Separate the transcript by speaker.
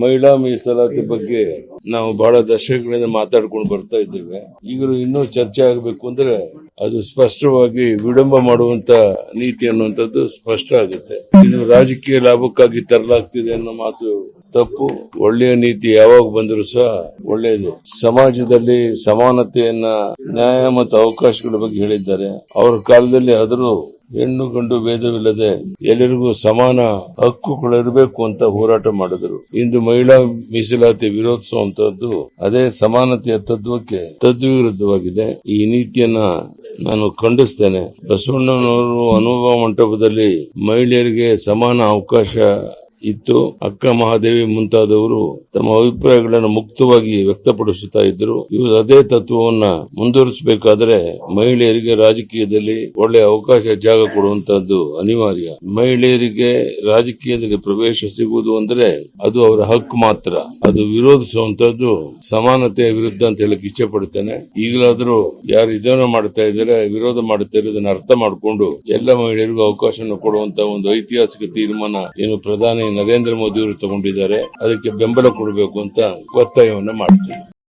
Speaker 1: ಮಹಿಳಾ ಮೀಸಲಾತಿ ಬಗ್ಗೆ ನಾವು ಬಹಳ ದಶಕಗಳಿಂದ ಮಾತಾಡ್ಕೊಂಡು ಬರ್ತಾ ಇದ್ದೇವೆ. ಈಗಲೂ ಇನ್ನೂ ಚರ್ಚೆ ಆಗಬೇಕು ಅಂದ್ರೆ ಅದು ಸ್ಪಷ್ಟವಾಗಿ ವಿಳಂಬ ಮಾಡುವಂತ ನೀತಿ ಅನ್ನುವಂಥದ್ದು ಸ್ಪಷ್ಟ ಆಗುತ್ತೆ. ಇದು ರಾಜಕೀಯ ಲಾಭಕ್ಕಾಗಿ ತರಲಾಗ್ತಿದೆ ಅನ್ನೋ ಮಾತು ತಪ್ಪು. ಒಳ್ಳೆಯ ನೀತಿ ಯಾವಾಗ ಬಂದರೂ ಸಹ ಒಳ್ಳೆಯದು. ಸಮಾಜದಲ್ಲಿ ಸಮಾನತೆಯನ್ನ, ನ್ಯಾಯ ಮತ್ತು ಅವಕಾಶಗಳ ಬಗ್ಗೆ ಹೇಳಿದ್ದಾರೆ. ಅವರ ಕಾಲದಲ್ಲಿ ಆದರೂ ಹೆಣ್ಣು ಗಂಡು ಭೇದವಿಲ್ಲದೆ ಎಲ್ಲರಿಗೂ ಸಮಾನ ಹಕ್ಕುಗಳಿರಬೇಕು ಅಂತ ಹೋರಾಟ ಮಾಡಿದ್ರು. ಇಂದು ಮಹಿಳಾ ಮೀಸಲಾತಿ ವಿರೋಧಿಸುವಂತದ್ದು ಅದೇ ಸಮಾನತೆಯ ತತ್ವಕ್ಕೆ ತದ್ವಿರುದ್ಧವಾಗಿದೆ. ಈ ನೀತಿಯನ್ನ ನಾನು ಖಂಡಿಸ್ತೇನೆ. ಬಸವಣ್ಣನವರು ಅನುಭವ ಮಂಟಪದಲ್ಲಿ ಮಹಿಳೆಯರಿಗೆ ಸಮಾನ ಅವಕಾಶ ಇತ್ತು. ಅಕ್ಕ ಮಹಾದೇವಿ ಮುಂತಾದವರು ತಮ್ಮ ಅಭಿಪ್ರಾಯಗಳನ್ನು ಮುಕ್ತವಾಗಿ ವ್ಯಕ್ತಪಡಿಸುತ್ತಾ ಇದ್ರು. ಇವರು ಅದೇ ತತ್ವವನ್ನ ಮುಂದುವರಿಸಬೇಕಾದ್ರೆ ಮಹಿಳೆಯರಿಗೆ ರಾಜಕೀಯದಲ್ಲಿ ಒಳ್ಳೆಯ ಅವಕಾಶ, ಜಾಗ ಕೊಡುವಂತದ್ದು ಅನಿವಾರ್ಯ. ಮಹಿಳೆಯರಿಗೆ ರಾಜಕೀಯದಲ್ಲಿ ಪ್ರವೇಶ ಸಿಗುವುದು ಅಂದ್ರೆ ಅದು ಅವರ ಹಕ್ಕು ಮಾತ್ರ. ಅದು ವಿರೋಧಿಸುವಂತದ್ದು ಸಮಾನತೆಯ ವಿರುದ್ಧ ಅಂತ ಹೇಳಕ್ ಇಚ್ಛೆ ಪಡ್ತೇನೆ. ಈಗಲಾದರೂ ಯಾರು ಇದನ್ನ ಮಾಡ್ತಾ ಇದ್ದಾರೆ, ವಿರೋಧ ಮಾಡ್ತಾ ಇರೋದನ್ನ ಅರ್ಥ ಮಾಡಿಕೊಂಡು ಎಲ್ಲ ಮಹಿಳೆಯರಿಗೂ ಅವಕಾಶ ಕೊಡುವಂತ ಒಂದು ಐತಿಹಾಸಿಕ ತೀರ್ಮಾನ ಏನು ಪ್ರಧಾನಿ ನರೇಂದ್ರ ಮೋದಿ ಅವರು ತಗೊಂಡಿದ್ದಾರೆ, ಅದಕ್ಕೆ ಬೆಂಬಲ ಕೊಡಬೇಕು ಅಂತ ಒತ್ತಾಯವನ್ನ ಮಾಡ್ತೀವಿ.